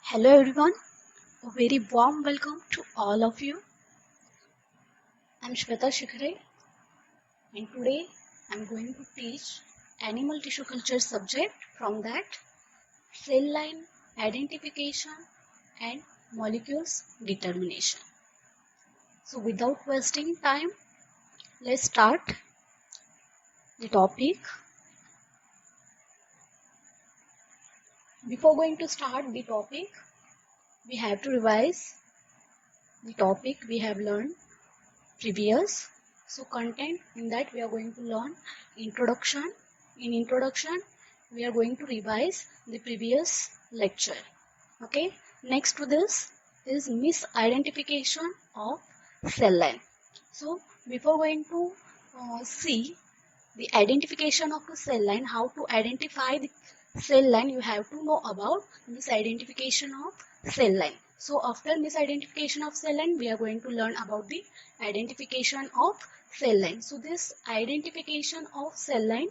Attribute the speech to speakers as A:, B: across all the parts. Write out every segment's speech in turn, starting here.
A: Hello everyone, a very warm welcome to all of you. I'm Shweta Shikhare and today I'm going to teach animal tissue culture subject from that cell line identification and molecules determination. So without wasting time, let's start the topic. Before going to start the topic, we have to revise the topic we have learned previous. So content in that we are going to learn introduction. In introduction, we are going to revise the previous lecture. Okay. Next to this is misidentification of cell line. So before going to see the identification of the cell line, how to identify the cell line, you have to know about misidentification of cell line. So after misidentification of cell line, we are going to learn about the identification of cell line. So this identification of cell line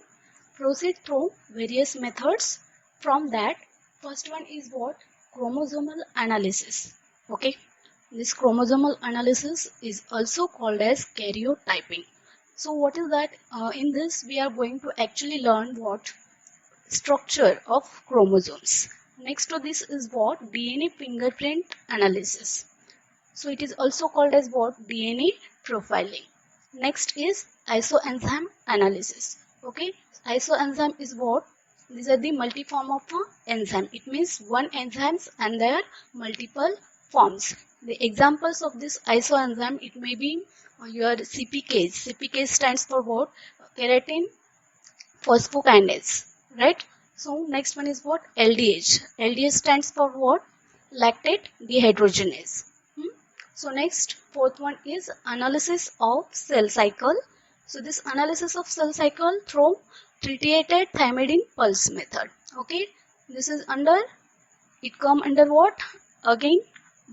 A: proceed through various methods. From that, first one is what? Chromosomal analysis. Okay. This chromosomal analysis is also called as karyotyping. So what is that? In this we are going to actually learn what? Structure of chromosomes. Next to this is what? DNA fingerprint analysis. So it is also called as what? DNA profiling. Next is isoenzyme analysis. Okay, isoenzyme is what? These are the multi-form of enzyme. It means one enzymes and their multiple forms. The examples of this isoenzyme, it may be your CPKs. CPK stands for what? Keratin phosphokinase, right? So next one is what? LDH. LDH stands for what? Lactate dehydrogenase. So next, fourth one is analysis of cell cycle. So this analysis of cell cycle through tritiated thymidine pulse method. Okay, this is under, it come under what? Again,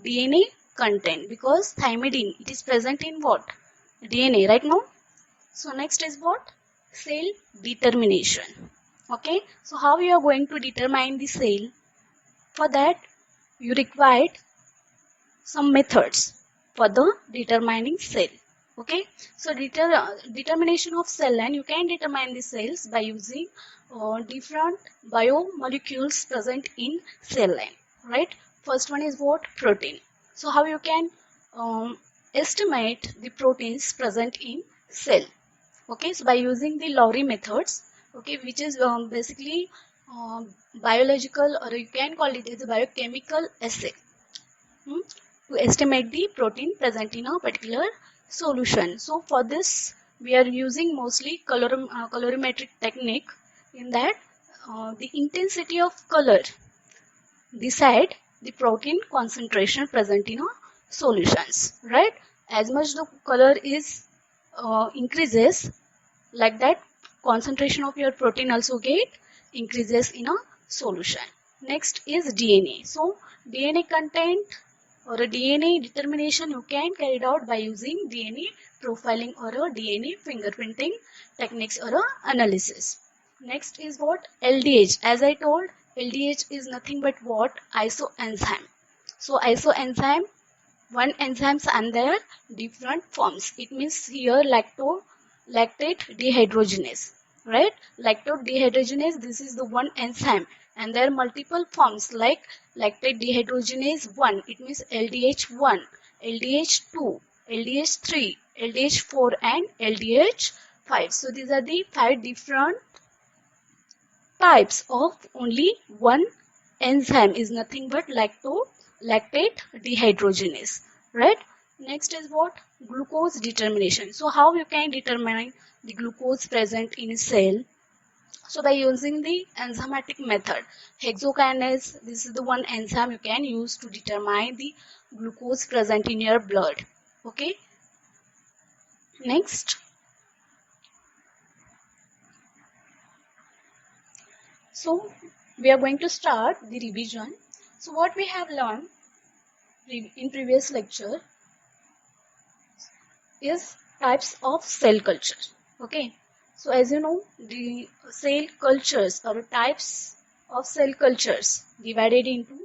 A: DNA content, because thymidine, it is present in what? DNA, right now. So next is what? Cell determination. Okay, so how you are going to determine the cell? For that, you required some methods for the determining cell. Okay, so determination of cell line, you can determine the cells by using different biomolecules present in cell line, right? First one is what? Protein. So how you can estimate the proteins present in cell? Okay, so by using the Lowry methods, okay, which is basically biological, or you can call it as a biochemical assay, hmm, to estimate the protein present in a particular solution. So for this, we are using mostly colorimetric technique. In that, the intensity of color decide the protein concentration present in a solutions, right? As much the color is increases, like that concentration of your protein also get increases in a solution. Next is DNA. So DNA content or a DNA determination you can carry it out by using DNA profiling or a DNA fingerprinting techniques or a analysis. Next is what? LDH. As I told, LDH is nothing but what? Isoenzyme. So isoenzyme, one enzymes and their different forms. It means here lactate dehydrogenase, right? Lactate dehydrogenase, this is the one enzyme and there are multiple forms like lactate dehydrogenase 1, it means LDH1, LDH2, LDH3, LDH4 and LDH5. So these are the 5 different types of only one enzyme, is nothing but lactate dehydrogenase, right? Next is what? Glucose determination. So how you can determine the glucose present in a cell? So by using the enzymatic method, hexokinase, this is the one enzyme you can use to determine the glucose present in your blood. Okay. Next, so we are going to start the revision. So what we have learned in previous lecture is types of cell culture. Okay, so as you know, the cell cultures or types of cell cultures divided into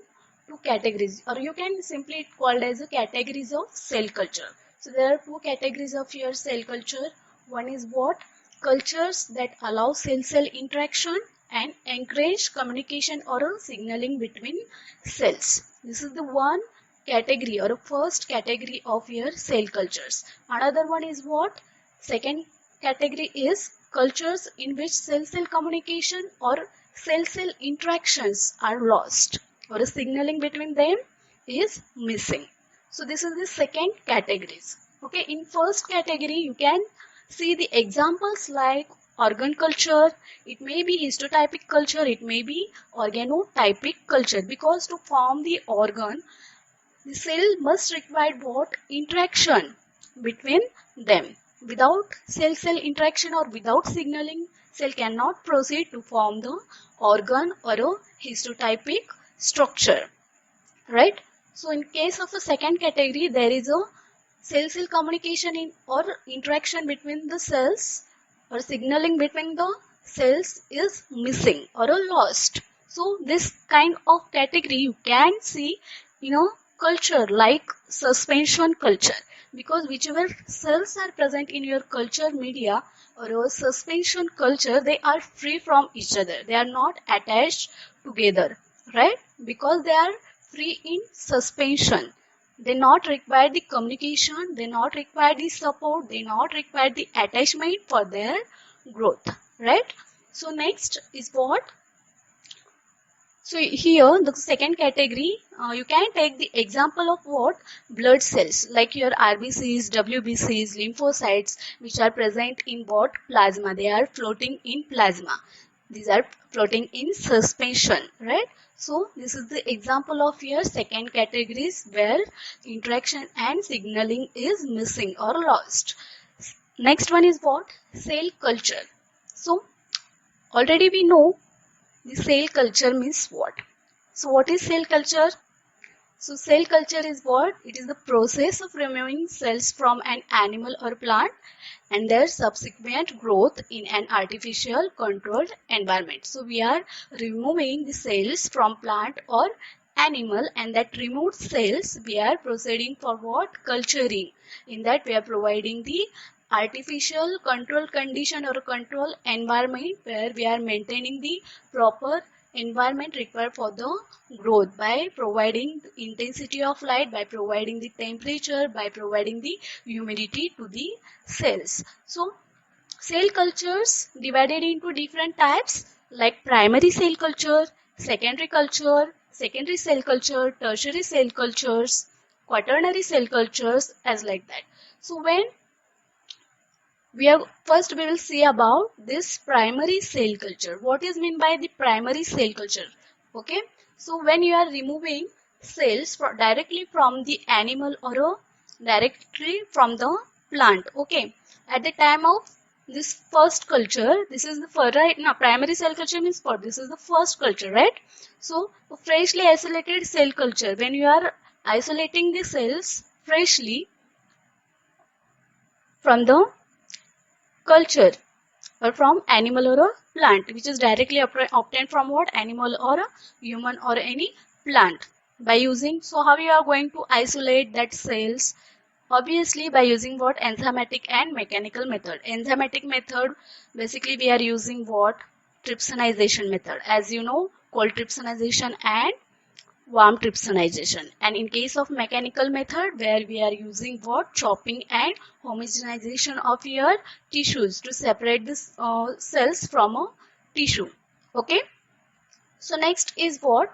A: two categories, or you can simply call as a categories of cell culture. So there are two categories of your cell culture. One is what? Cultures that allow cell-cell interaction and encourage communication or a signaling between cells. This is the one category or a first category of your cell cultures. Another one is what? Second category is cultures in which cell-cell communication or cell-cell interactions are lost or a signaling between them is missing. So this is the second categories. Okay, in first category you can see the examples like organ culture, it may be histotypic culture, it may be organotypic culture, because to form the organ the cell must require what? Interaction between them. Without cell-cell interaction or without signaling, cell cannot proceed to form the organ or a histotypic structure. Right? So in case of a second category, there is a cell-cell communication in or interaction between the cells or signaling between the cells is missing or lost. So this kind of category you can see culture like suspension culture, because whichever cells are present in your culture media or a suspension culture, they are free from each other, they are not attached together, right? Because they are free in suspension, they not require the communication, they not require the support, they not require the attachment for their growth, right? So next is what? So here the second category, you can take the example of what? Blood cells like your RBCs, WBCs, lymphocytes, which are present in what? Plasma. They are floating in plasma. These are floating in suspension, right? So this is the example of your second categories where interaction and signaling is missing or lost. Next one is what? Cell culture. So already we know the cell culture means what? So what is cell culture? So cell culture is what? It is the process of removing cells from an animal or plant and their subsequent growth in an artificial controlled environment. So we are removing the cells from plant or animal, and that removed cells we are proceeding for what? Culturing. In that we are providing the artificial control condition or control environment where we are maintaining the proper environment required for the growth by providing the intensity of light, by providing the temperature, by providing the humidity to the cells. So cell cultures divided into different types like primary cell culture, secondary cell culture, tertiary cell cultures, quaternary cell cultures, as like that. So when we will see about this primary cell culture. What is meant by the primary cell culture? Okay, so when you are removing cells directly from the animal or directly from the plant, okay, at the time of this first culture, this is the first, right? Now primary cell culture means what? This is the first culture, right? So freshly isolated cell culture, when you are isolating the cells freshly from the culture or from animal or a plant, which is directly obtained from what? Animal or a human or any plant by using. So how you are going to isolate that cells? Obviously by using what? Enzymatic and mechanical method. Enzymatic method, basically we are using what? Trypsinization method, as you know, cold trypsinization and warm trypsinization. And in case of mechanical method, where we are using what? Chopping and homogenization of your tissues to separate the cells from a tissue. Okay. So next is what?